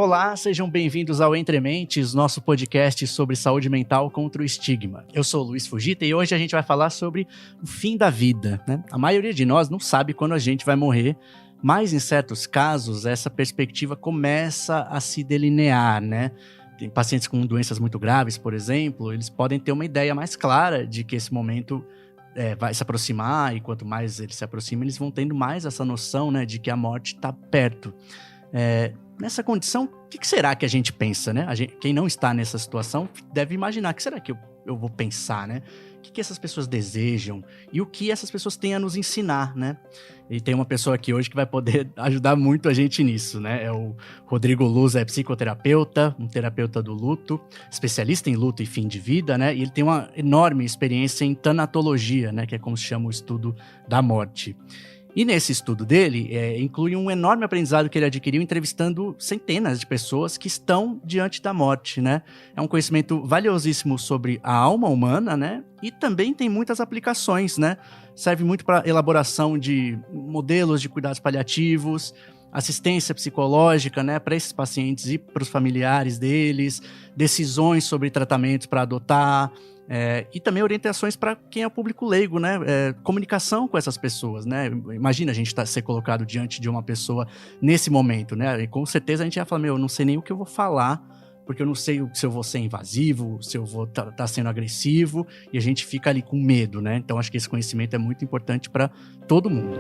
Olá, sejam bem-vindos ao Entre Mentes, nosso podcast sobre saúde mental contra o estigma. Eu sou o Luiz Fujita e hoje a gente vai falar sobre o fim da vida, né? A maioria de nós não sabe quando a gente vai morrer, mas em certos casos essa perspectiva começa a se delinear, né? Tem pacientes com doenças muito graves, por exemplo, eles podem ter uma ideia mais clara de que esse momento vai se aproximar, e quanto mais ele se aproxima, eles vão tendo mais essa noção, né, de que a morte está perto. Nessa condição, o que será que a gente pensa, né? Quem não está nessa situação deve imaginar, o que será que eu vou pensar, né? O que essas pessoas desejam e o que essas pessoas têm a nos ensinar, né? E tem uma pessoa aqui hoje que vai poder ajudar muito a gente nisso, né? É o Rodrigo Luz, é psicoterapeuta, um terapeuta do luto, especialista em luto e fim de vida, né? E ele tem uma enorme experiência em tanatologia, né? Que é como se chama o estudo da morte. E nesse estudo dele, inclui um enorme aprendizado que ele adquiriu entrevistando centenas de pessoas que estão diante da morte, né? É um conhecimento valiosíssimo sobre a alma humana, né? E também tem muitas aplicações, né? Serve muito para elaboração de modelos de cuidados paliativos, assistência psicológica, né, para esses pacientes e para os familiares deles, decisões sobre tratamentos para adotar, e também orientações para quem é o público leigo, né, comunicação com essas pessoas, né. Imagina a gente ser colocado diante de uma pessoa nesse momento, né, e com certeza a gente ia falar, eu não sei nem o que eu vou falar, porque eu não sei se eu vou ser invasivo, se eu vou estar sendo agressivo, e a gente fica ali com medo, né. Então acho que esse conhecimento é muito importante para todo mundo.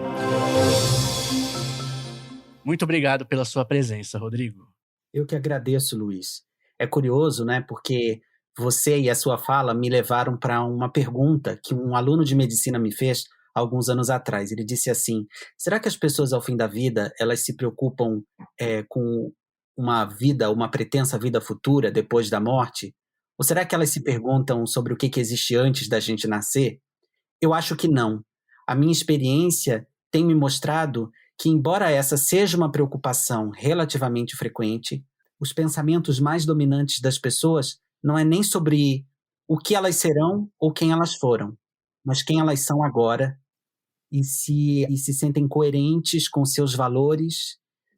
Muito obrigado pela sua presença, Rodrigo. Eu que agradeço, Luiz. É curioso, né? Porque você e a sua fala me levaram para uma pergunta que um aluno de medicina me fez há alguns anos atrás. Ele disse assim: será que as pessoas ao fim da vida elas se preocupam com uma vida, uma pretensa vida futura depois da morte? Ou será que elas se perguntam sobre o que existe antes da gente nascer? Eu acho que não. A minha experiência tem me mostrado que, embora essa seja uma preocupação relativamente frequente, os pensamentos mais dominantes das pessoas não é nem sobre o que elas serão ou quem elas foram, mas quem elas são agora e se sentem coerentes com seus valores.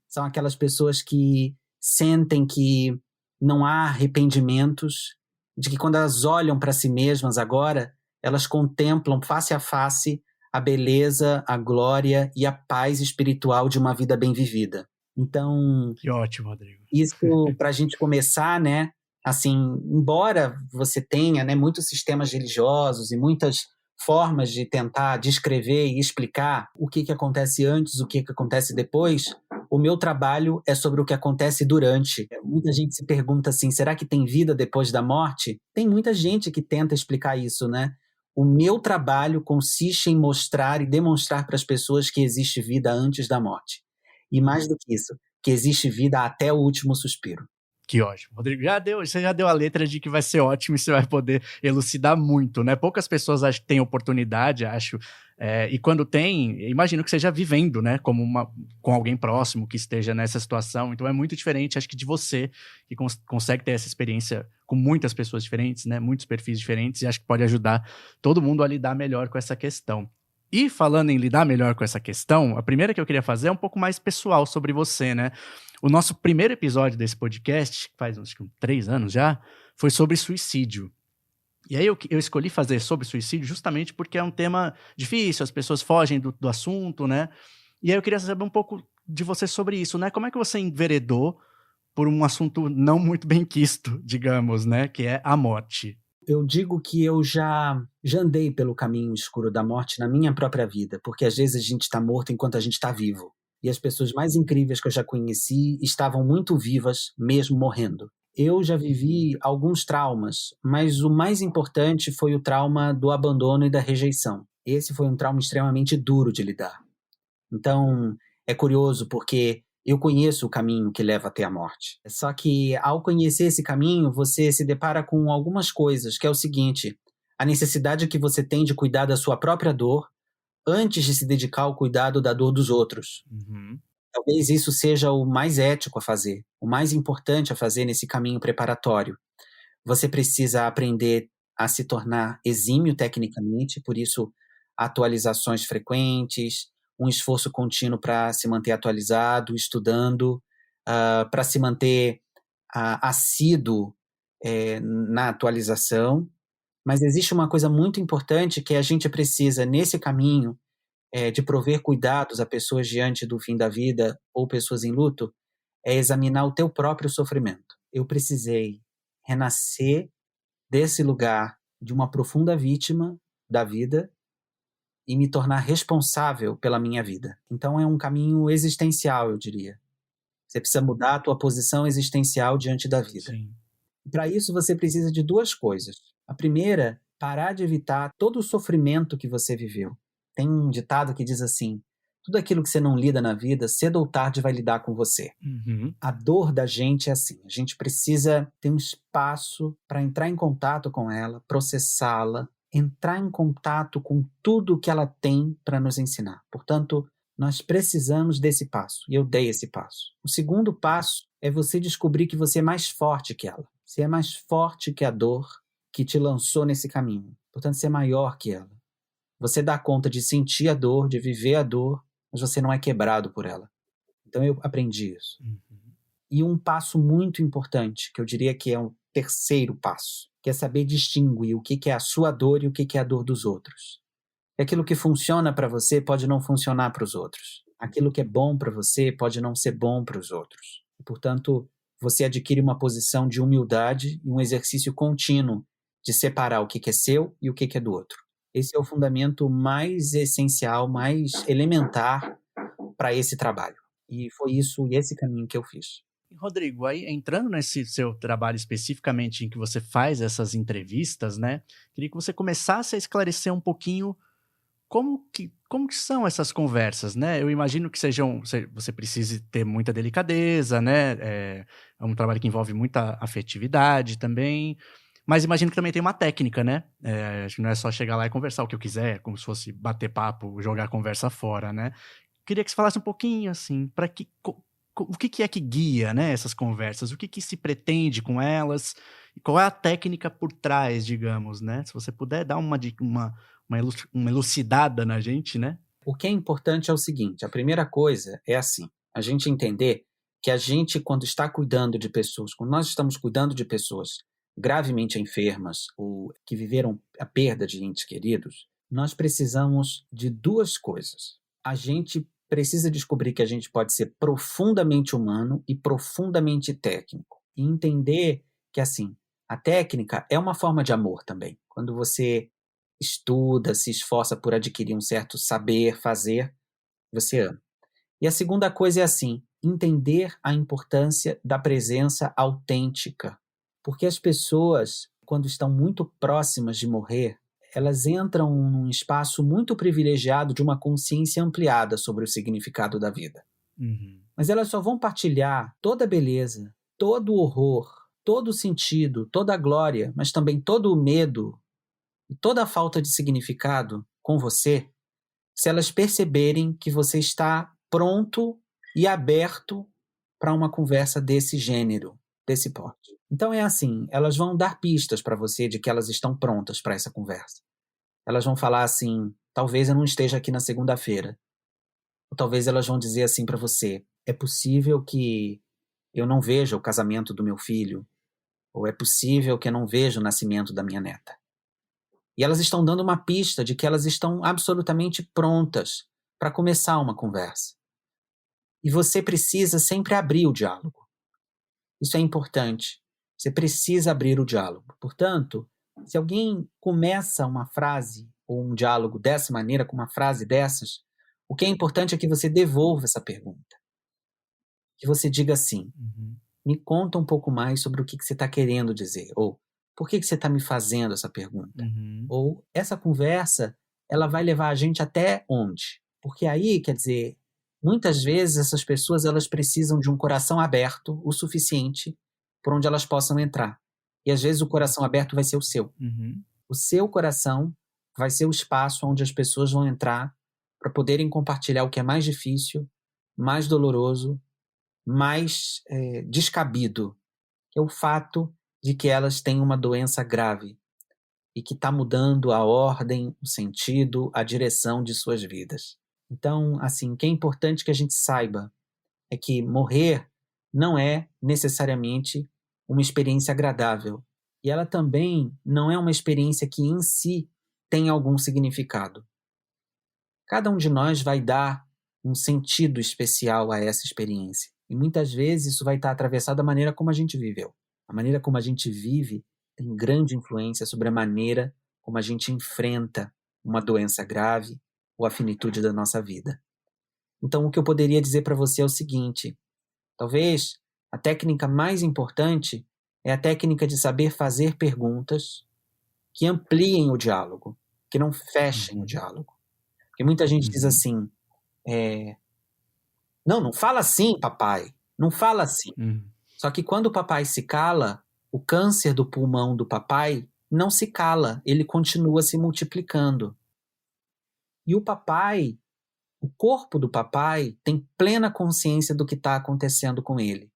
São aquelas pessoas que sentem que não há arrependimentos, de que quando elas olham para si mesmas agora, elas contemplam face a face a beleza, a glória e a paz espiritual de uma vida bem vivida. Então, Que ótimo, Rodrigo. isso para a gente começar, né? Assim, embora você tenha, né, muitos sistemas religiosos e muitas formas de tentar descrever e explicar o que acontece antes, o que acontece depois, o meu trabalho é sobre o que acontece durante. Muita gente se pergunta assim, será que tem vida depois da morte? Tem muita gente que tenta explicar isso, né? O meu trabalho consiste em mostrar e demonstrar para as pessoas que existe vida antes da morte. E mais do que isso, que existe vida até o último suspiro. Que ótimo. Rodrigo, você já deu a letra de que vai ser ótimo e você vai poder elucidar muito, né? Poucas pessoas acho que têm oportunidade, acho, e quando tem, imagino que seja vivendo, né? Com alguém próximo que esteja nessa situação. Então é muito diferente, acho que de você, que consegue ter essa experiência com muitas pessoas diferentes, né? Muitos perfis diferentes, e acho que pode ajudar todo mundo a lidar melhor com essa questão. E falando em lidar melhor com essa questão, a primeira que eu queria fazer é um pouco mais pessoal sobre você, né? O nosso primeiro episódio desse podcast, que faz acho que 3 anos já, foi sobre suicídio. E aí eu escolhi fazer sobre suicídio justamente porque é um tema difícil, as pessoas fogem do assunto, né? E aí eu queria saber um pouco de você sobre isso, né? Como é que você enveredou por um assunto não muito bem quisto, digamos, né? Que é a morte. Eu digo que eu já andei pelo caminho escuro da morte na minha própria vida, porque às vezes a gente está morto enquanto a gente está vivo. E as pessoas mais incríveis que eu já conheci estavam muito vivas, mesmo morrendo. Eu já vivi alguns traumas, mas o mais importante foi o trauma do abandono e da rejeição. Esse foi um trauma extremamente duro de lidar. Então, é curioso porque eu conheço o caminho que leva até a morte. Só que, ao conhecer esse caminho, você se depara com algumas coisas, que é o seguinte: a necessidade que você tem de cuidar da sua própria dor antes de se dedicar ao cuidado da dor dos outros. Uhum. Talvez isso seja o mais ético a fazer, o mais importante a fazer nesse caminho preparatório. Você precisa aprender a se tornar exímio tecnicamente, por isso, atualizações frequentes, um esforço contínuo para se manter atualizado, estudando, para se manter assíduo na atualização, mas existe uma coisa muito importante que a gente precisa, nesse caminho, de prover cuidados a pessoas diante do fim da vida ou pessoas em luto, é examinar o teu próprio sofrimento. Eu precisei renascer desse lugar de uma profunda vítima da vida e me tornar responsável pela minha vida. Então é um caminho existencial, eu diria. Você precisa mudar a tua posição existencial diante da vida. Sim. Para isso você precisa de duas coisas. A primeira, parar de evitar todo o sofrimento que você viveu. Tem um ditado que diz assim: tudo aquilo que você não lida na vida, cedo ou tarde vai lidar com você. Uhum. A dor da gente é assim, a gente precisa ter um espaço para entrar em contato com ela, processá-la, entrar em contato com tudo que ela tem para nos ensinar. Portanto, nós precisamos desse passo, e eu dei esse passo. O segundo passo é você descobrir que você é mais forte que ela. Você é mais forte que a dor que te lançou nesse caminho. Portanto, você é maior que ela. Você dá conta de sentir a dor, de viver a dor, mas você não é quebrado por ela. Então eu aprendi isso. Uhum. E um passo muito importante, que eu diria que é um terceiro passo, que é saber distinguir o que é a sua dor e o que é a dor dos outros. Aquilo que funciona para você pode não funcionar para os outros. Aquilo que é bom para você pode não ser bom para os outros. E, portanto, você adquire uma posição de humildade e um exercício contínuo de separar o que é seu e o que é do outro. Esse é o fundamento mais essencial, mais elementar para esse trabalho. E foi isso e esse caminho que eu fiz. Rodrigo, aí entrando nesse seu trabalho especificamente em que você faz essas entrevistas, né? Queria que você começasse a esclarecer um pouquinho como que são essas conversas, né? Eu imagino que você precise ter muita delicadeza, né? É um trabalho que envolve muita afetividade também, mas imagino que também tem uma técnica, né? Acho que não é só chegar lá e conversar o que eu quiser, como se fosse bater papo, jogar a conversa fora, né? Queria que você falasse um pouquinho, assim, o que é que guia, né, essas conversas, o que se pretende com elas, e qual é a técnica por trás, digamos, né? Se você puder dar uma elucidada na gente, né? O que é importante é o seguinte: a primeira coisa é assim, a gente entender que a gente, quando está cuidando de pessoas, quando nós estamos cuidando de pessoas gravemente enfermas ou que viveram a perda de entes queridos, nós precisamos de duas coisas. A gente precisa descobrir que a gente pode ser profundamente humano e profundamente técnico. E entender que, assim, a técnica é uma forma de amor também. Quando você estuda, se esforça por adquirir um certo saber fazer, você ama. E a segunda coisa é assim, entender a importância da presença autêntica. Porque as pessoas, quando estão muito próximas de morrer, elas entram num espaço muito privilegiado de uma consciência ampliada sobre o significado da vida. Uhum. Mas elas só vão partilhar toda a beleza, todo o horror, todo o sentido, toda a glória, mas também todo o medo e toda a falta de significado com você, se elas perceberem que você está pronto e aberto para uma conversa desse gênero, desse porte. Então é assim, elas vão dar pistas para você de que elas estão prontas para essa conversa. Elas vão falar assim: talvez eu não esteja aqui na segunda-feira. Ou talvez elas vão dizer assim para você: é possível que eu não veja o casamento do meu filho, ou é possível que eu não veja o nascimento da minha neta. E elas estão dando uma pista de que elas estão absolutamente prontas para começar uma conversa. E você precisa sempre abrir o diálogo. Isso é importante. Você precisa abrir o diálogo. Portanto, se alguém começa uma frase ou um diálogo dessa maneira, com uma frase dessas, o que é importante é que você devolva essa pergunta. Que você diga assim: Uhum. me conta um pouco mais sobre o que você está querendo dizer. Ou por que você está me fazendo essa pergunta? Uhum. Ou essa conversa, ela vai levar a gente até onde? Porque aí, quer dizer, muitas vezes essas pessoas elas precisam de um coração aberto o suficiente por onde elas possam entrar. E às vezes o coração aberto vai ser o seu. Uhum. O seu coração vai ser o espaço onde as pessoas vão entrar para poderem compartilhar o que é mais difícil, mais doloroso, mais descabido, que é o fato de que elas têm uma doença grave e que está mudando a ordem, o sentido, a direção de suas vidas. Então, assim, o que é importante que a gente saiba é que morrer não é necessariamente uma experiência agradável. E ela também não é uma experiência que em si tem algum significado. Cada um de nós vai dar um sentido especial a essa experiência. E muitas vezes isso vai estar atravessado da maneira como a gente viveu. A maneira como a gente vive tem grande influência sobre a maneira como a gente enfrenta uma doença grave ou a finitude da nossa vida. Então, o que eu poderia dizer para você é o seguinte: talvez a técnica mais importante é a técnica de saber fazer perguntas que ampliem o diálogo, que não fechem o diálogo. Porque muita gente diz assim, não fala assim, papai, não fala assim. Só que quando o papai se cala, o câncer do pulmão do papai não se cala, ele continua se multiplicando. E o papai, o corpo do papai, tem plena consciência do que está acontecendo com ele.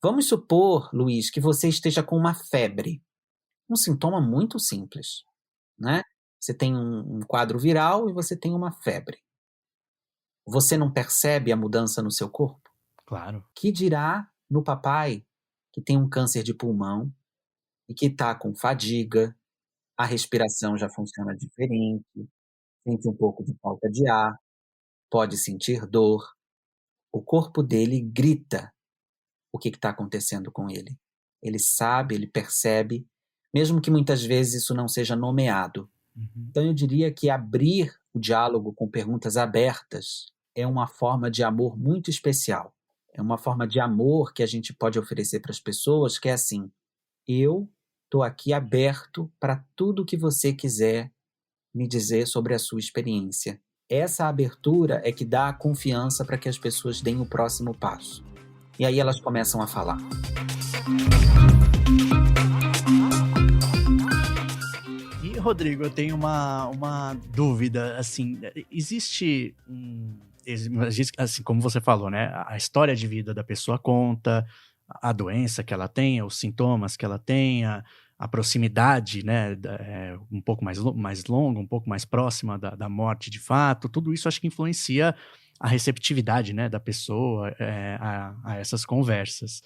Vamos supor, Luiz, que você esteja com uma febre. Um sintoma muito simples, né? Você tem um quadro viral e você tem uma febre. Você não percebe a mudança no seu corpo? Claro. Que dirá no papai que tem um câncer de pulmão e que está com fadiga, a respiração já funciona diferente, sente um pouco de falta de ar, pode sentir dor. O corpo dele grita o que está acontecendo com ele. Ele sabe, ele percebe, mesmo que muitas vezes isso não seja nomeado. Então eu diria que abrir o diálogo com perguntas abertas é uma forma de amor muito especial. É uma forma de amor que a gente pode oferecer para as pessoas, que é assim: eu estou aqui aberto para tudo que você quiser me dizer sobre a sua experiência. Essa abertura é que dá a confiança para que as pessoas deem o próximo passo. E aí elas começam a falar. E, Rodrigo, eu tenho uma dúvida, assim, existe assim, como você falou, né, a história de vida da pessoa conta, a doença que ela tenha, os sintomas que ela tenha, a proximidade, né, um pouco mais longa, um pouco mais próxima da morte de fato, tudo isso acho que influencia a receptividade, né, da pessoa a essas conversas.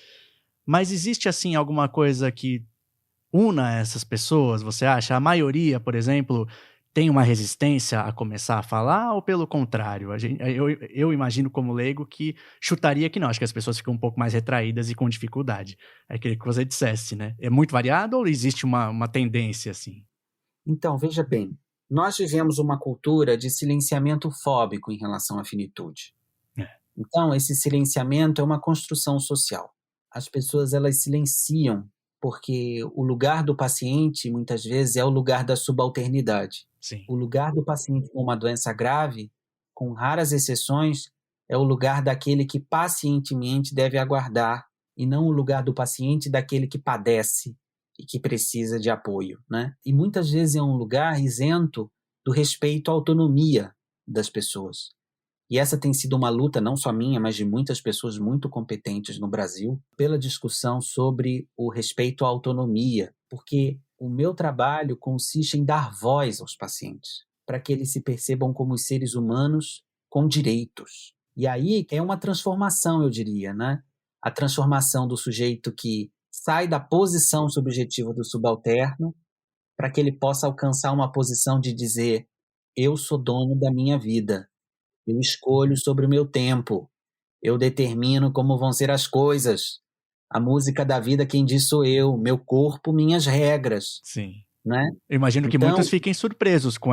Mas existe, assim, alguma coisa que una essas pessoas, você acha? A maioria, por exemplo, tem uma resistência a começar a falar ou pelo contrário? Eu imagino como leigo que chutaria que não, acho que as pessoas ficam um pouco mais retraídas e com dificuldade. É aquele que você dissesse, né? É muito variado ou existe uma tendência assim? Então, veja bem, nós vivemos uma cultura de silenciamento fóbico em relação à finitude. É. Então, esse silenciamento é uma construção social. As pessoas, elas silenciam porque o lugar do paciente, muitas vezes, é o lugar da subalternidade. Sim. O lugar do paciente com uma doença grave, com raras exceções, é o lugar daquele que pacientemente deve aguardar, e não o lugar do paciente daquele que padece e que precisa de apoio, né? E muitas vezes é um lugar isento do respeito à autonomia das pessoas. E essa tem sido uma luta não só minha, mas de muitas pessoas muito competentes no Brasil, pela discussão sobre o respeito à autonomia, porque o meu trabalho consiste em dar voz aos pacientes, para que eles se percebam como seres humanos com direitos. E aí é uma transformação, eu diria, né? A transformação do sujeito que sai da posição subjetiva do subalterno para que ele possa alcançar uma posição de dizer: eu sou dono da minha vida. Eu escolho sobre o meu tempo. Eu determino como vão ser as coisas. A música da vida, quem diz sou eu. Meu corpo, minhas regras. Sim. Né? Eu imagino que Então, muitos fiquem surpresos com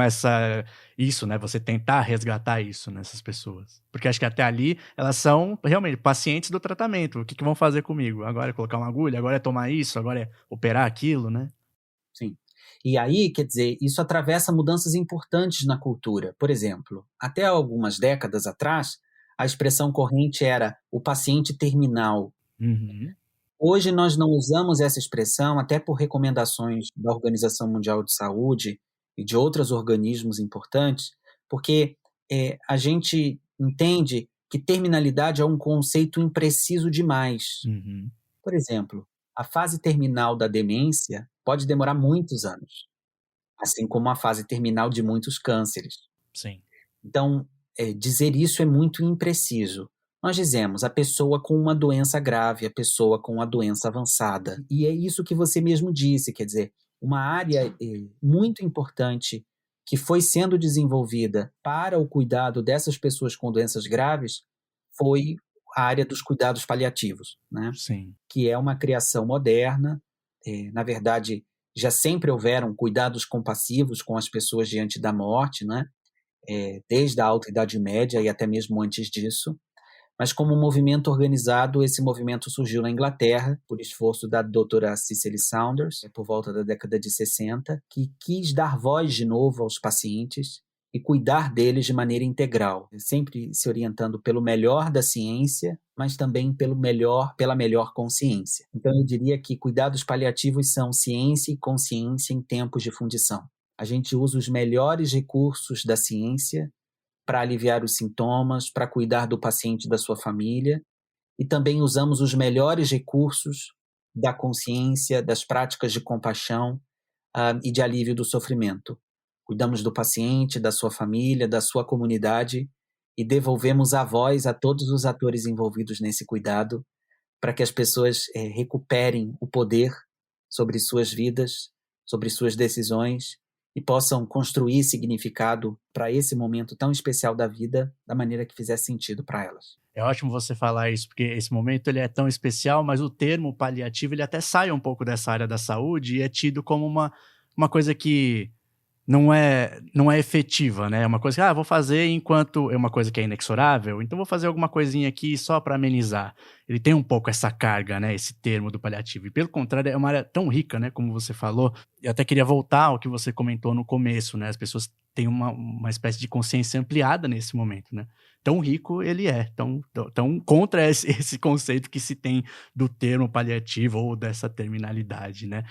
isso, né? Você tentar resgatar isso nessas pessoas. Porque acho que até ali elas são realmente pacientes do tratamento. O que vão fazer comigo? Agora é colocar uma agulha? Agora é tomar isso? Agora é operar aquilo, né? sim. E aí, quer dizer, isso atravessa mudanças importantes na cultura. Por exemplo, até algumas décadas atrás, a expressão corrente era o paciente terminal. Uhum. Hoje nós não usamos essa expressão, até por recomendações da Organização Mundial de Saúde e de outros organismos importantes, porque a gente entende que terminalidade é um conceito impreciso demais. Uhum. Por exemplo, a fase terminal da demência pode demorar muitos anos, assim como a fase terminal de muitos cânceres. Sim. Então, dizer isso é muito impreciso. nós dizemos a pessoa com uma doença grave, a pessoa com uma doença avançada. E é isso que você mesmo disse, quer dizer, uma área muito importante que foi sendo desenvolvida para o cuidado dessas pessoas com doenças graves foi a área dos cuidados paliativos, né? Sim. Que é uma criação moderna. Na verdade, já sempre houveram cuidados compassivos com as pessoas diante da morte, né? Desde a Alta Idade Média e até mesmo antes disso. Mas como um movimento organizado, esse movimento surgiu na Inglaterra, por esforço da doutora Cicely Saunders, por volta da década de 60, que quis dar voz de novo aos pacientes e cuidar deles de maneira integral, sempre se orientando pelo melhor da ciência, mas também pela melhor consciência. Então eu diria que cuidados paliativos são ciência e consciência em tempos de fundição. A gente usa os melhores recursos da ciência para aliviar os sintomas, para cuidar do paciente e da sua família, e também usamos os melhores recursos da consciência, das práticas de compaixão e de alívio do sofrimento. Cuidamos do paciente, da sua família, da sua comunidade e devolvemos a voz a todos os atores envolvidos nesse cuidado para que as pessoas recuperem o poder sobre suas vidas, sobre suas decisões e possam construir significado para esse momento tão especial da vida da maneira que fizer sentido para elas. É ótimo você falar isso, porque esse momento ele é tão especial, mas o termo paliativo ele até sai um pouco dessa área da saúde e é tido como uma coisa que não é efetiva, né? É uma coisa que, vou fazer enquanto é uma coisa que é inexorável, então vou fazer alguma coisinha aqui só para amenizar. Ele tem um pouco essa carga, né? Esse termo do paliativo. E pelo contrário, é uma área tão rica, né? Como você falou. Eu até queria voltar ao que você comentou no começo, né? As pessoas têm uma espécie de consciência ampliada nesse momento, né? Tão rico ele é, tão contra esse conceito que se tem do termo paliativo ou dessa terminalidade, né?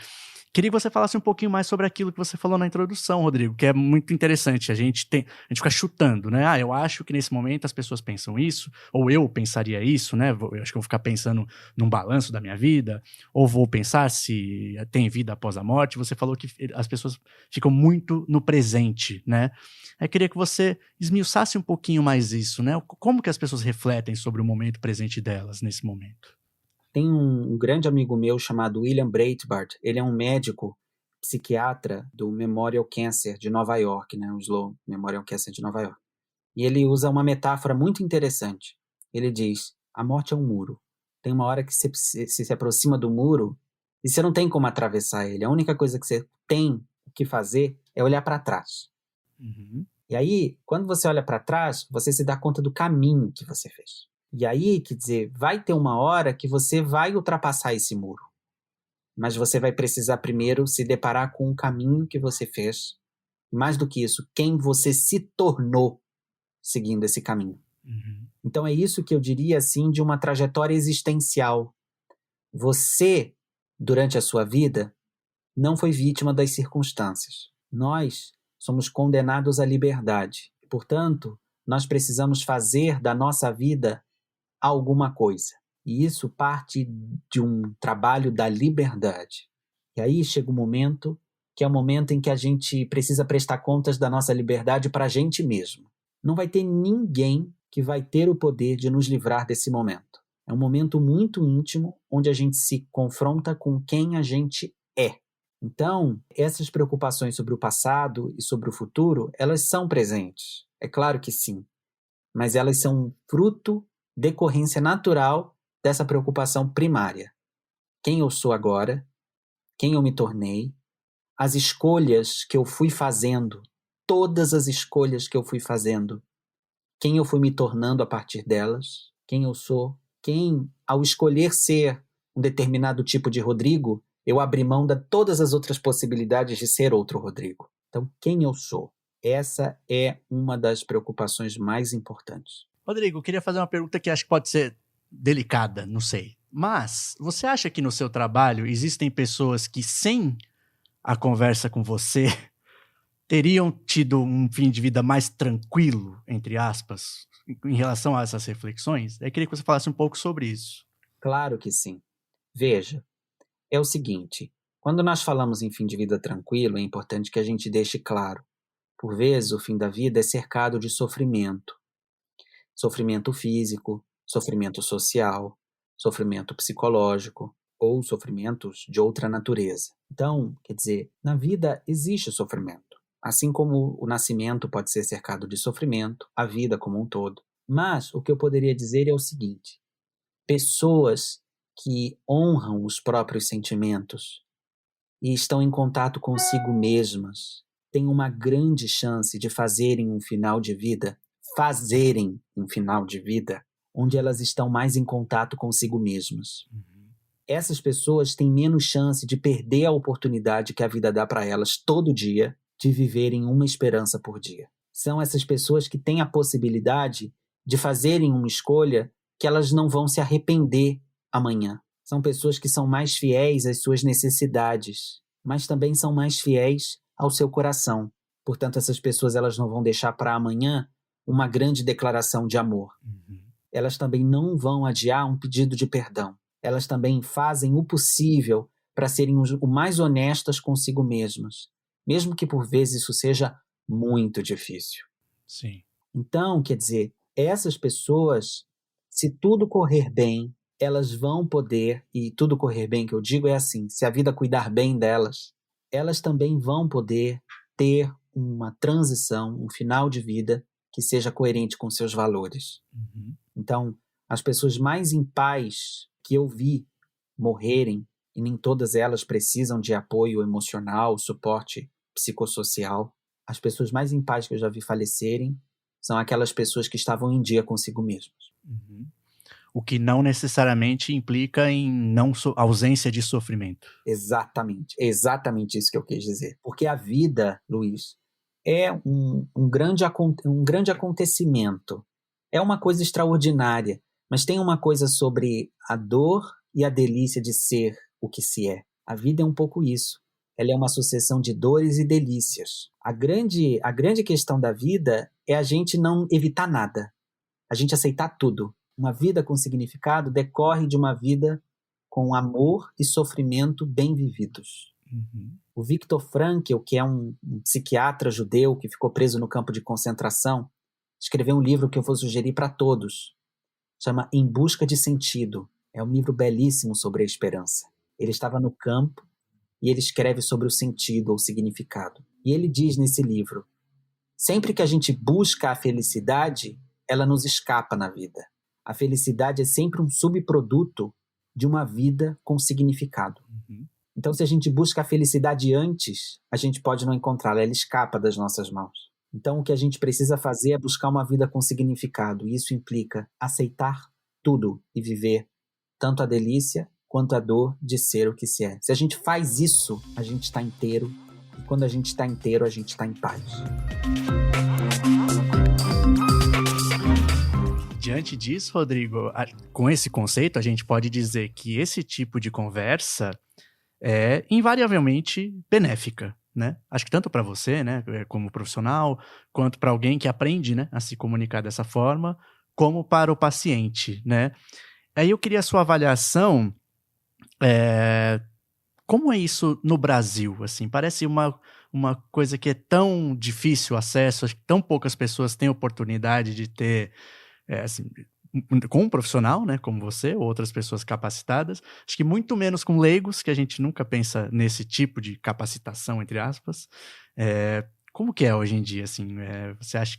Queria que você falasse um pouquinho mais sobre aquilo que você falou na introdução, Rodrigo, que é muito interessante. A gente fica chutando, né? Eu acho que nesse momento as pessoas pensam isso, ou eu pensaria isso, né? Eu acho que eu vou ficar pensando num balanço da minha vida, ou vou pensar se tem vida após a morte. Você falou que as pessoas ficam muito no presente, né? Eu queria que você esmiuçasse um pouquinho mais isso, né? Como que as pessoas refletem sobre o momento presente delas nesse momento? Tem um grande amigo meu chamado William Breitbart. Ele é um médico psiquiatra do Memorial Cancer de Nova York, né? O Sloan Memorial Cancer de Nova York. E ele usa uma metáfora muito interessante. Ele diz, a morte é um muro. Tem uma hora que você se aproxima do muro e você não tem como atravessar ele. A única coisa que você tem que fazer é olhar para trás. Uhum. E aí, quando você olha para trás, você se dá conta do caminho que você fez. E aí, quer dizer, vai ter uma hora que você vai ultrapassar esse muro. Mas você vai precisar primeiro se deparar com o caminho que você fez. Mais do que isso, quem você se tornou seguindo esse caminho. Uhum. Então é isso que eu diria assim de uma trajetória existencial. Você, durante a sua vida, não foi vítima das circunstâncias. Nós somos condenados à liberdade. Portanto, nós precisamos fazer da nossa vida alguma coisa. E isso parte de um trabalho da liberdade. E aí chega o momento que é o momento em que a gente precisa prestar contas da nossa liberdade para a gente mesmo. Não vai ter ninguém que vai ter o poder de nos livrar desse momento. É um momento muito íntimo, onde a gente se confronta com quem a gente é. Então, essas preocupações sobre o passado e sobre o futuro, elas são presentes. É claro que sim. Mas elas são fruto, decorrência natural dessa preocupação primária. Quem eu sou agora, quem eu me tornei, as escolhas que eu fui fazendo, todas as escolhas que eu fui fazendo, quem eu fui me tornando a partir delas, quem eu sou, quem, ao escolher ser um determinado tipo de Rodrigo, eu abri mão de todas as outras possibilidades de ser outro Rodrigo. Então, quem eu sou? Essa é uma das preocupações mais importantes. Rodrigo, eu queria fazer uma pergunta que acho que pode ser delicada, não sei. Mas você acha que no seu trabalho existem pessoas que, sem a conversa com você, teriam tido um fim de vida mais tranquilo, entre aspas, em relação a essas reflexões? Eu queria que você falasse um pouco sobre isso. Claro que sim. Veja, é o seguinte, quando nós falamos em fim de vida tranquilo, é importante que a gente deixe claro. Por vezes, o fim da vida é cercado de sofrimento. Sofrimento físico, sofrimento social, sofrimento psicológico ou sofrimentos de outra natureza. Então, quer dizer, na vida existe sofrimento. Assim como o nascimento pode ser cercado de sofrimento, a vida como um todo. Mas o que eu poderia dizer é o seguinte: pessoas que honram os próprios sentimentos e estão em contato consigo mesmas têm uma grande chance de fazerem um final de vida onde elas estão mais em contato consigo mesmas. Essas pessoas têm menos chance de perder a oportunidade que a vida dá para elas todo dia de viverem uma esperança por dia. São essas pessoas que têm a possibilidade de fazerem uma escolha que elas não vão se arrepender amanhã. São pessoas que são mais fiéis às suas necessidades, mas também são mais fiéis ao seu coração. Portanto, essas pessoas elas não vão deixar para amanhã uma grande declaração de amor. Elas também não vão adiar um pedido de perdão. Elas também fazem o possível para serem o mais honestas consigo mesmas, mesmo que por vezes isso seja muito difícil. Sim. Então, quer dizer, essas pessoas, se tudo correr bem, elas vão poder, e tudo correr bem que eu digo é assim, se a vida cuidar bem delas, elas também vão poder ter uma transição, um final de vida que seja coerente com seus valores. Então, as pessoas mais em paz que eu vi morrerem, e nem todas elas precisam de apoio emocional, suporte psicossocial, as pessoas mais em paz que eu já vi falecerem são aquelas pessoas que estavam em dia consigo mesmas. O que não necessariamente implica em ausência de sofrimento. Exatamente isso que eu quis dizer. Porque a vida, Luiz, é um grande acontecimento. É uma coisa extraordinária, mas tem uma coisa sobre a dor e a delícia de ser o que se é. A vida é um pouco isso. Ela é uma sucessão de dores e delícias. A grande questão da vida é a gente não evitar nada, a gente aceitar tudo. Uma vida com significado decorre de uma vida com amor e sofrimento bem vividos. O Viktor Frankl, que é um psiquiatra judeu que ficou preso no campo de concentração, escreveu um livro que eu vou sugerir para todos. Chama Em Busca de Sentido. É um livro belíssimo sobre a esperança. Ele estava no campo e ele escreve sobre o sentido ou significado. E ele diz nesse livro: sempre que a gente busca a felicidade, ela nos escapa na vida. A felicidade é sempre um subproduto de uma vida com significado. Então, se a gente busca a felicidade antes, a gente pode não encontrá-la, ela escapa das nossas mãos. Então, o que a gente precisa fazer é buscar uma vida com significado, e isso implica aceitar tudo e viver tanto a delícia quanto a dor de ser o que se é. Se a gente faz isso, a gente está inteiro, e quando a gente está inteiro, a gente está em paz. Diante disso, Rodrigo, com esse conceito, a gente pode dizer que esse tipo de conversa é invariavelmente benéfica, né? Acho que tanto para você, né, como profissional, quanto para alguém que aprende, né, a se comunicar dessa forma, como para o paciente, né? Aí eu queria a sua avaliação, como é isso no Brasil? Assim, parece uma coisa que é tão difícil o acesso, acho que tão poucas pessoas têm oportunidade de ter, assim, com um profissional, né, como você, ou outras pessoas capacitadas, acho que muito menos com leigos, que a gente nunca pensa nesse tipo de capacitação, entre aspas. Como que é hoje em dia, assim? Você acha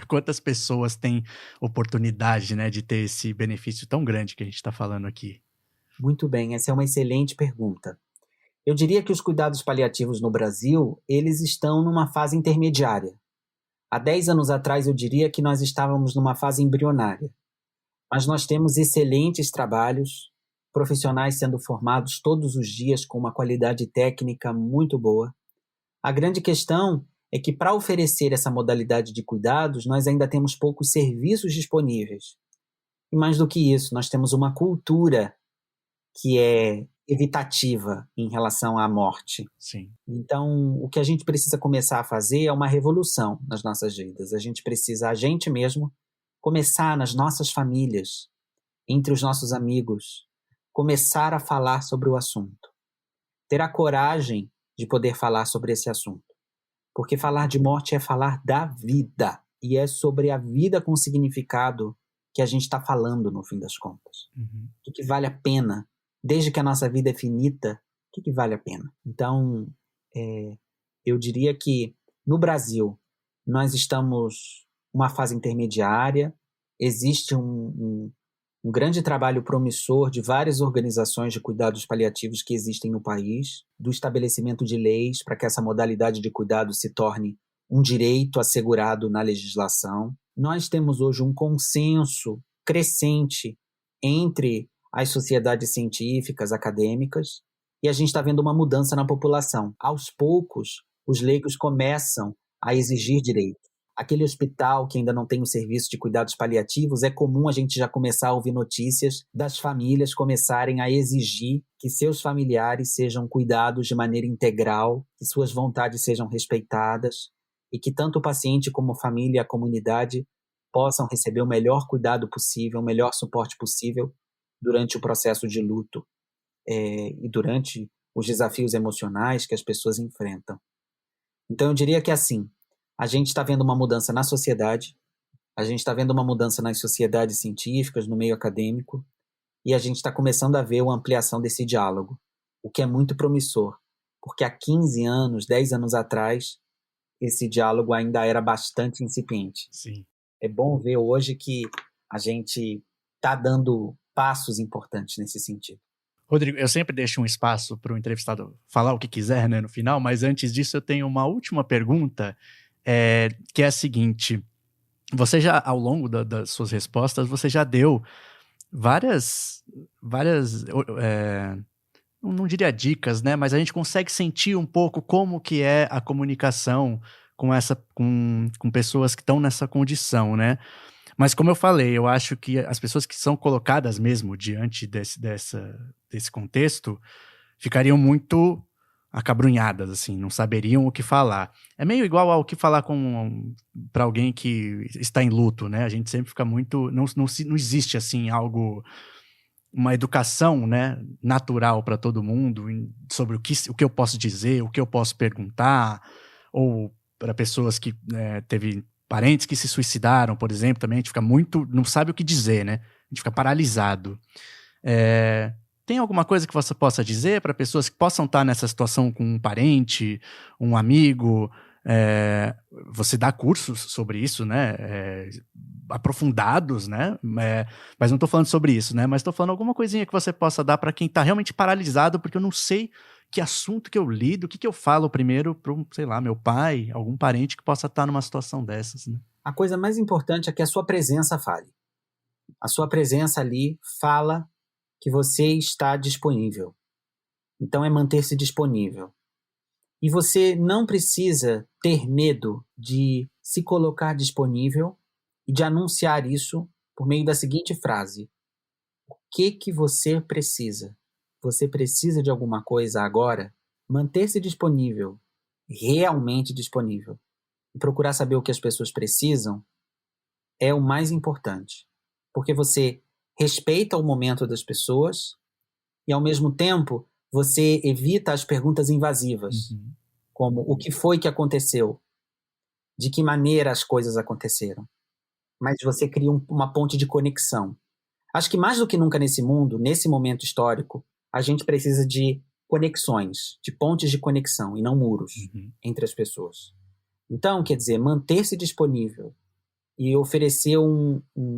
quantas pessoas têm oportunidade, né, de ter esse benefício tão grande que a gente está falando aqui? Muito bem, essa é uma excelente pergunta. Eu diria que os cuidados paliativos no Brasil, eles estão numa fase intermediária. Há 10 anos atrás, eu diria que nós estávamos numa fase embrionária. Mas nós temos excelentes trabalhos, profissionais sendo formados todos os dias com uma qualidade técnica muito boa. A grande questão é que, para oferecer essa modalidade de cuidados, nós ainda temos poucos serviços disponíveis. E mais do que isso, nós temos uma cultura que é evitativa em relação à morte. Sim. Então, o que a gente precisa começar a fazer é uma revolução nas nossas vidas. A gente precisa, a gente mesmo, começar nas nossas famílias, entre os nossos amigos, começar a falar sobre o assunto. Ter a coragem de poder falar sobre esse assunto. Porque falar de morte é falar da vida. E é sobre a vida com significado que a gente está falando no fim das contas. Uhum. O que vale a pena? Desde que a nossa vida é finita, o que vale a pena? Então, eu diria que no Brasil nós estamos numa fase intermediária, existe um grande trabalho promissor de várias organizações de cuidados paliativos que existem no país, do estabelecimento de leis para que essa modalidade de cuidado se torne um direito assegurado na legislação. Nós temos hoje um consenso crescente entre as sociedades científicas, acadêmicas, e a gente está vendo uma mudança na população. Aos poucos, os leigos começam a exigir direitos. Aquele hospital que ainda não tem o serviço de cuidados paliativos, é comum a gente já começar a ouvir notícias das famílias começarem a exigir que seus familiares sejam cuidados de maneira integral, que suas vontades sejam respeitadas e que tanto o paciente como a família e a comunidade possam receber o melhor cuidado possível, o melhor suporte possível durante o processo de luto e durante os desafios emocionais que as pessoas enfrentam. Então eu diria que assim, a gente está vendo uma mudança na sociedade, a gente está vendo uma mudança nas sociedades científicas, no meio acadêmico, e a gente está começando a ver uma ampliação desse diálogo, o que é muito promissor, porque há 15 anos, 10 anos atrás, esse diálogo ainda era bastante incipiente. Sim. É bom ver hoje que a gente está dando passos importantes nesse sentido. Rodrigo, eu sempre deixo um espaço para o entrevistado falar o que quiser, né, no final, mas antes disso eu tenho uma última pergunta, que é a seguinte: você já, ao longo das suas respostas, você já deu várias não diria dicas, né, mas a gente consegue sentir um pouco como que é a comunicação com pessoas que estão nessa condição, né? Mas como eu falei, eu acho que as pessoas que são colocadas mesmo diante desse contexto ficariam muito acabrunhadas, assim, não saberiam o que falar. É meio igual ao que falar para alguém que está em luto, né? A gente sempre fica muito... Não existe, assim, uma educação, né, natural para todo mundo sobre o que eu posso dizer, o que eu posso perguntar, ou para pessoas que teve parentes que se suicidaram, por exemplo, também a gente fica não sabe o que dizer, né? A gente fica paralisado. Tem alguma coisa que você possa dizer para pessoas que possam estar nessa situação com um parente, um amigo? Você dá cursos sobre isso, né? Aprofundados, né? Mas não estou falando sobre isso, né? Mas estou falando alguma coisinha que você possa dar para quem está realmente paralisado, porque eu não sei que assunto que eu lido, o que eu falo primeiro para, sei lá, meu pai, algum parente que possa estar numa situação dessas, né? A coisa mais importante é que a sua presença fale. A sua presença ali fala que você está disponível. Então é manter-se disponível. E você não precisa ter medo de se colocar disponível e de anunciar isso por meio da seguinte frase: o que você precisa? Você precisa de alguma coisa agora? Manter-se disponível, realmente disponível, e procurar saber o que as pessoas precisam é o mais importante. Porque você respeita o momento das pessoas e, ao mesmo tempo, você evita as perguntas invasivas, como o que foi que aconteceu, de que maneira as coisas aconteceram. Mas você cria uma ponte de conexão. Acho que mais do que nunca nesse mundo, nesse momento histórico, a gente precisa de conexões, de pontes de conexão e não muros entre as pessoas. Então, quer dizer, manter-se disponível e oferecer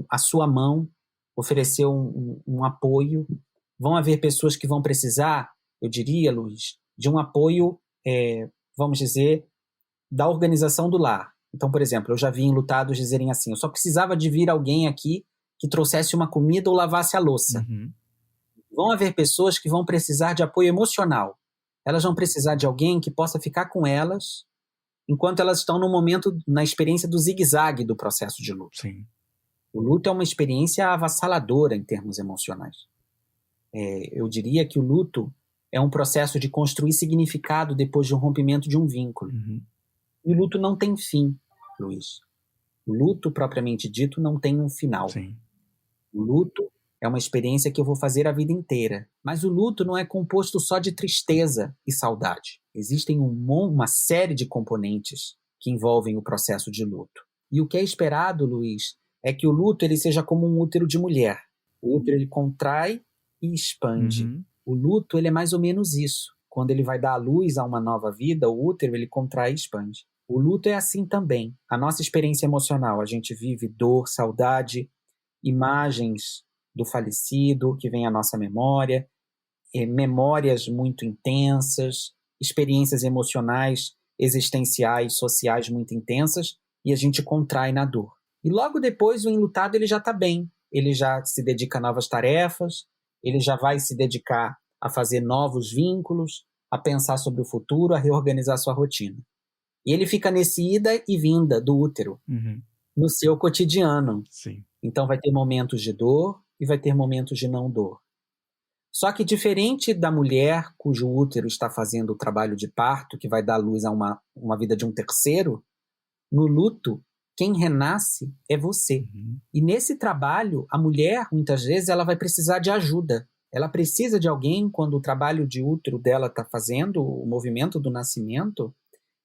a sua mão, oferecer um apoio. Vão haver pessoas que vão precisar, eu diria, Luiz, de um apoio, vamos dizer, da organização do lar. Então, por exemplo, eu já vi enlutados dizerem assim: eu só precisava de vir alguém aqui que trouxesse uma comida ou lavasse a louça. Vão haver pessoas que vão precisar de apoio emocional. Elas vão precisar de alguém que possa ficar com elas enquanto elas estão no momento, na experiência do zigue-zague do processo de luto. Sim. O luto é uma experiência avassaladora em termos emocionais. Eu diria que o luto é um processo de construir significado depois de um rompimento de um vínculo. E o luto não tem fim, Luiz. O luto, propriamente dito, não tem um final. Sim. O luto é uma experiência que eu vou fazer a vida inteira. Mas o luto não é composto só de tristeza e saudade. Existem uma série de componentes que envolvem o processo de luto. E o que é esperado, Luiz, é que o luto ele seja como um útero de mulher. O útero ele contrai e expande. Uhum. O luto ele é mais ou menos isso. Quando ele vai dar à luz a uma nova vida, o útero ele contrai e expande. O luto é assim também. A nossa experiência emocional, a gente vive dor, saudade, imagens do falecido que vem à nossa memória, memórias muito intensas, experiências emocionais, existenciais, sociais muito intensas, e a gente contrai na dor. E logo depois o enlutado ele já está bem, ele já se dedica a novas tarefas, ele já vai se dedicar a fazer novos vínculos, a pensar sobre o futuro, a reorganizar sua rotina. E ele fica nesse ida e vinda do útero, no seu cotidiano. Sim. Então vai ter momentos de dor e vai ter momentos de não dor. Só que diferente da mulher cujo útero está fazendo o trabalho de parto, que vai dar luz a uma vida de um terceiro, no luto, quem renasce é você. Uhum. E nesse trabalho, a mulher, muitas vezes, ela vai precisar de ajuda. Ela precisa de alguém, quando o trabalho de útero dela está fazendo, o movimento do nascimento,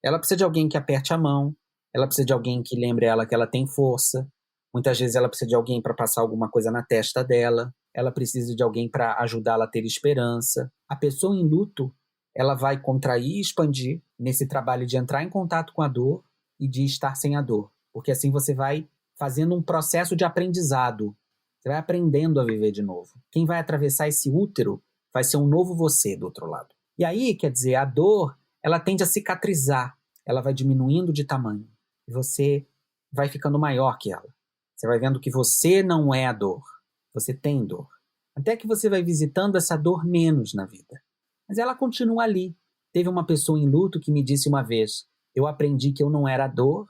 ela precisa de alguém que aperte a mão, ela precisa de alguém que lembre ela que ela tem força, muitas vezes ela precisa de alguém para passar alguma coisa na testa dela, ela precisa de alguém para ajudá-la a ter esperança. A pessoa em luto, ela vai contrair e expandir nesse trabalho de entrar em contato com a dor e de estar sem a dor. Porque assim você vai fazendo um processo de aprendizado. Você vai aprendendo a viver de novo. Quem vai atravessar esse útero vai ser um novo você do outro lado. E aí, quer dizer, a dor, ela tende a cicatrizar. Ela vai diminuindo de tamanho. E você vai ficando maior que ela. Você vai vendo que você não é a dor. Você tem dor. Até que você vai visitando essa dor menos na vida. Mas ela continua ali. Teve uma pessoa em luto que me disse uma vez: eu aprendi que eu não era a dor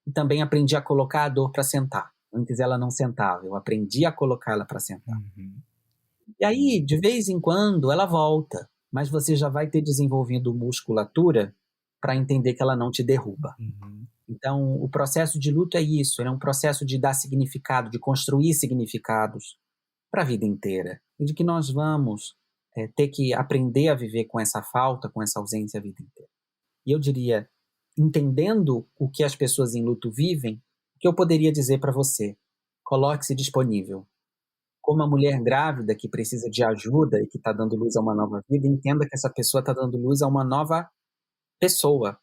e também aprendi a colocar a dor para sentar. Antes ela não sentava, eu aprendi a colocar ela para sentar. Uhum. E aí, de vez em quando, ela volta, mas você já vai ter desenvolvido musculatura para entender que ela não te derruba. Uhum. Então, o processo de luto é isso, é um processo de dar significado, de construir significados para a vida inteira. E de que nós vamos ter que aprender a viver com essa falta, com essa ausência a vida inteira. E eu diria, entendendo o que as pessoas em luto vivem, o que eu poderia dizer para você? Coloque-se disponível. Como uma mulher grávida que precisa de ajuda e que está dando luz a uma nova vida, entenda que essa pessoa está dando luz a uma nova pessoa,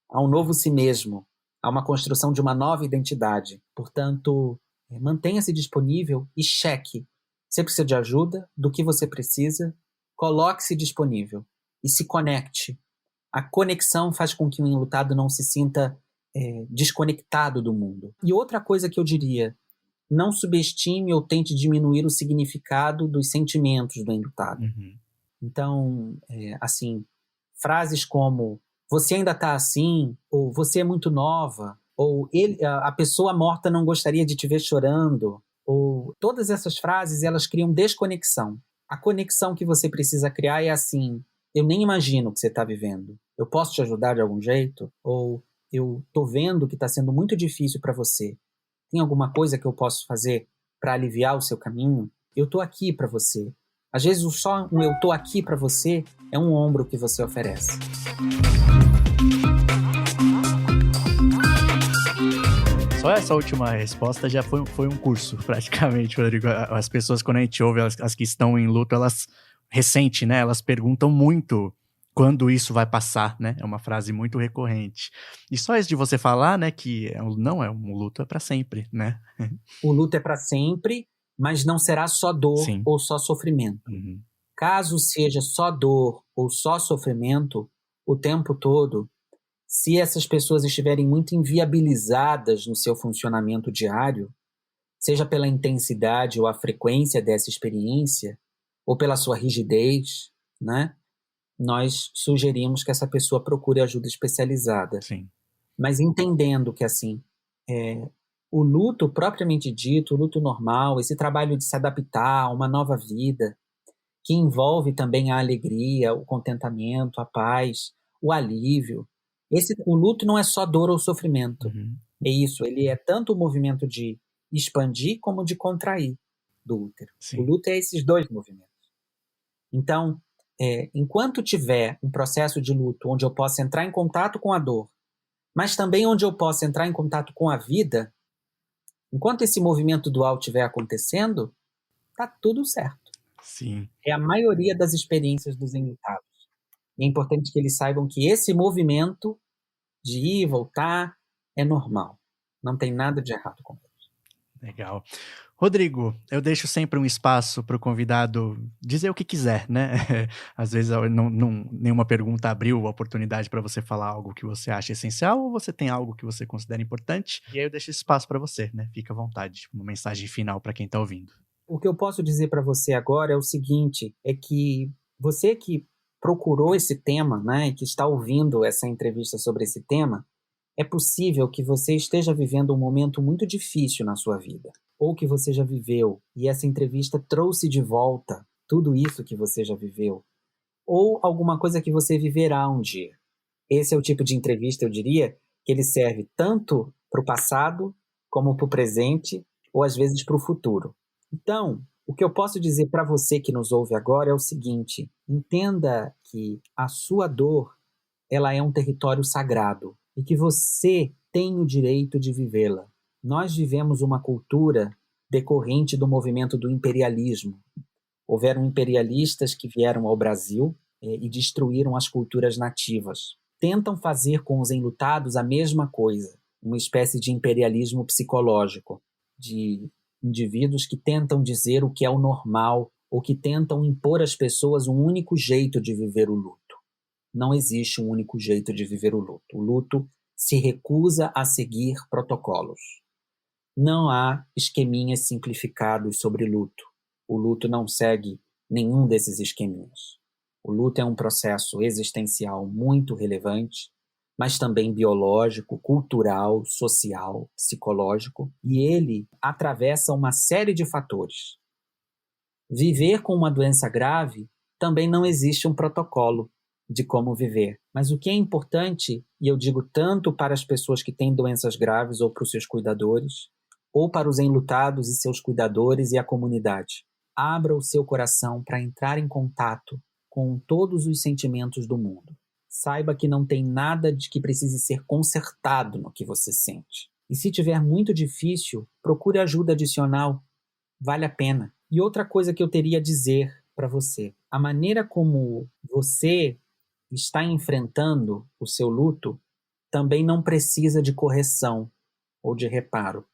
a um novo si mesmo, a uma construção de uma nova identidade. Portanto, mantenha-se disponível e cheque. Você precisa de ajuda? Do que você precisa? Coloque-se disponível e se conecte. A conexão faz com que o enlutado não se sinta desconectado do mundo. E outra coisa que eu diria, não subestime ou tente diminuir o significado dos sentimentos do enlutado. Uhum. Então, assim, frases como você ainda está assim, ou você é muito nova, ou a pessoa morta não gostaria de te ver chorando, ou todas essas frases, elas criam desconexão. A conexão que você precisa criar é assim: eu nem imagino o que você está vivendo. Eu posso te ajudar de algum jeito? Ou eu estou vendo que está sendo muito difícil para você. Tem alguma coisa que eu posso fazer para aliviar o seu caminho? Eu estou aqui para você. Às vezes só um eu estou aqui para você é um ombro que você oferece. Só essa última resposta já foi um curso, praticamente, Rodrigo. As pessoas, quando a gente ouve, as que estão em luto, elas, recente, né? Elas perguntam muito quando isso vai passar, né? É uma frase muito recorrente. E só isso de você falar, né, que não é um luto, é para sempre, né? O luto é para sempre, mas não será só dor Sim. ou só sofrimento. Uhum. Caso seja só dor ou só sofrimento o tempo todo, se essas pessoas estiverem muito inviabilizadas no seu funcionamento diário, seja pela intensidade ou a frequência dessa experiência, ou pela sua rigidez, né? Nós sugerimos que essa pessoa procure ajuda especializada. Sim. Mas entendendo que, assim, o luto propriamente dito, o luto normal, esse trabalho de se adaptar a uma nova vida, que envolve também a alegria, o contentamento, a paz, o alívio. O luto não é só dor ou sofrimento. Uhum. É isso, ele é tanto o movimento de expandir como de contrair do útero. Sim. O luto é esses dois movimentos. Então, enquanto tiver um processo de luto onde eu possa entrar em contato com a dor, mas também onde eu possa entrar em contato com a vida, Enquanto esse movimento dual estiver acontecendo, tá tudo certo. Sim. É a maioria das experiências dos enlutados. E é importante que eles saibam que esse movimento de ir e voltar é normal. Não tem nada de errado com isso. Legal. Rodrigo, eu deixo sempre um espaço para o convidado dizer o que quiser, né? Às vezes nenhuma pergunta abriu a oportunidade para você falar algo que você acha essencial ou você tem algo que você considera importante. E aí eu deixo esse espaço para você, né? Fica à vontade. Uma mensagem final para quem está ouvindo. O que eu posso dizer para você agora é o seguinte, é que você que procurou esse tema, né, e que está ouvindo essa entrevista sobre esse tema, é possível que você esteja vivendo um momento muito difícil na sua vida, ou que você já viveu, e essa entrevista trouxe de volta tudo isso que você já viveu, ou alguma coisa que você viverá um dia. Esse é o tipo de entrevista, eu diria, que ele serve tanto para o passado, como para o presente, ou às vezes para o futuro. Então, o que eu posso dizer para você que nos ouve agora é o seguinte: entenda que a sua dor, ela é um território sagrado e que você tem o direito de vivê-la. Nós vivemos uma cultura decorrente do movimento do imperialismo. Houveram imperialistas que vieram ao Brasil e destruíram as culturas nativas. Tentam fazer com os enlutados a mesma coisa, uma espécie de imperialismo psicológico, de indivíduos que tentam dizer o que é o normal ou que tentam impor às pessoas um único jeito de viver o luto. Não existe um único jeito de viver o luto. O luto se recusa a seguir protocolos. Não há esqueminhas simplificados sobre luto. O luto não segue nenhum desses esqueminhas. O luto é um processo existencial muito relevante, mas também biológico, cultural, social, psicológico, e ele atravessa uma série de fatores. Viver com uma doença grave também não existe um protocolo de como viver. Mas o que é importante, e eu digo tanto para as pessoas que têm doenças graves ou para os seus cuidadores, ou para os enlutados e seus cuidadores e a comunidade, abra o seu coração para entrar em contato com todos os sentimentos do mundo. Saiba que não tem nada de que precise ser consertado no que você sente. E se tiver muito difícil, procure ajuda adicional. Vale a pena. E outra coisa que eu teria a dizer para você: a maneira como você está enfrentando o seu luto também não precisa de correção ou de reparo.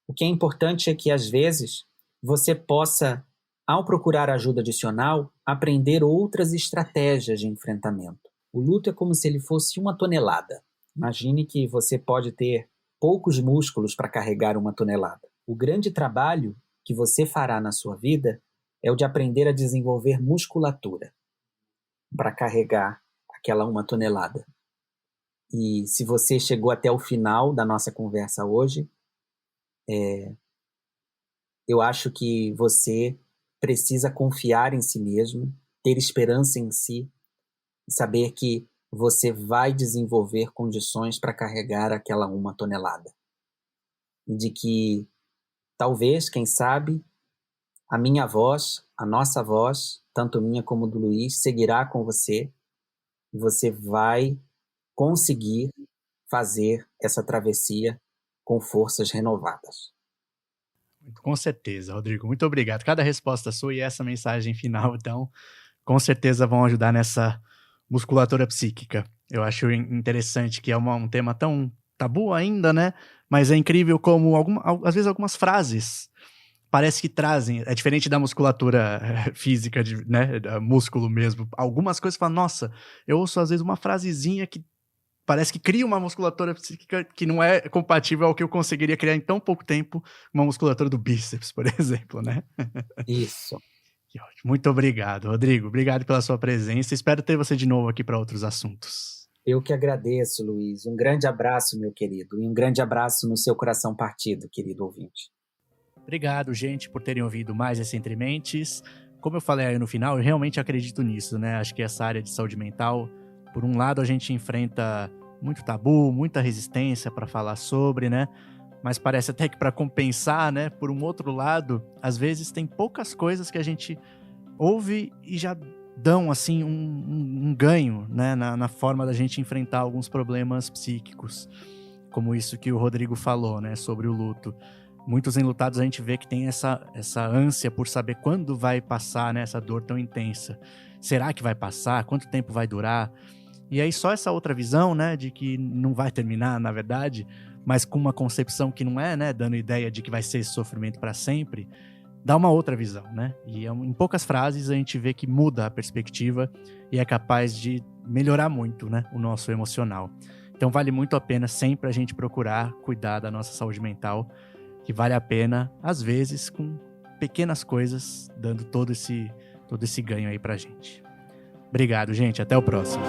O que é importante é que, às vezes, você possa, ao procurar ajuda adicional, aprender outras estratégias de enfrentamento. O luto é como se ele fosse uma tonelada. Imagine que você pode ter poucos músculos para carregar uma tonelada. O grande trabalho que você fará na sua vida é o de aprender a desenvolver musculatura para carregar aquela uma tonelada. E se você chegou até o final da nossa conversa hoje, eu acho que você precisa confiar em si mesmo, ter esperança em si, e saber que você vai desenvolver condições para carregar aquela uma tonelada. E de que, talvez, quem sabe, a minha voz, a nossa voz, tanto minha como do Luiz, seguirá com você e você vai conseguir fazer essa travessia com forças renovadas. Com certeza, Rodrigo. Muito obrigado. Cada resposta sua e essa mensagem final, então, com certeza vão ajudar nessa musculatura psíquica. Eu acho interessante que é um tema tão tabu ainda, né? Mas é incrível como, às vezes, algumas frases parece que trazem. É diferente da musculatura física, né? Músculo mesmo. Algumas coisas falam, nossa, eu ouço às vezes uma frasezinha que parece que cria uma musculatura psíquica que não é compatível ao que eu conseguiria criar em tão pouco tempo, uma musculatura do bíceps, por exemplo, né? Isso. Que ótimo. Muito obrigado, Rodrigo. Obrigado pela sua presença. Espero ter você de novo aqui para outros assuntos. Eu que agradeço, Luiz. Um grande abraço, meu querido. E um grande abraço no seu coração partido, querido ouvinte. Obrigado, gente, por terem ouvido mais esse Entre Mentes. Como eu falei aí no final, eu realmente acredito nisso, né? Acho que essa área de saúde mental, por um lado, a gente enfrenta muito tabu, muita resistência para falar sobre, né? Mas parece até que para compensar, né? Por um outro lado, às vezes tem poucas coisas que a gente ouve e já dão, assim, um ganho, né? Na forma da gente enfrentar alguns problemas psíquicos. Como isso que o Rodrigo falou, né? Sobre o luto. Muitos enlutados a gente vê que tem essa ânsia por saber quando vai passar, né, essa dor tão intensa. Será que vai passar? Quanto tempo vai durar? E aí só essa outra visão, né, de que não vai terminar, na verdade, mas com uma concepção que não é, né, dando ideia de que vai ser esse sofrimento para sempre, dá uma outra visão, né? E em poucas frases a gente vê que muda a perspectiva e é capaz de melhorar muito, né, o nosso emocional. Então vale muito a pena sempre a gente procurar cuidar da nossa saúde mental, que vale a pena, às vezes, com pequenas coisas, dando todo esse ganho aí pra gente. Obrigado, gente. Até o próximo.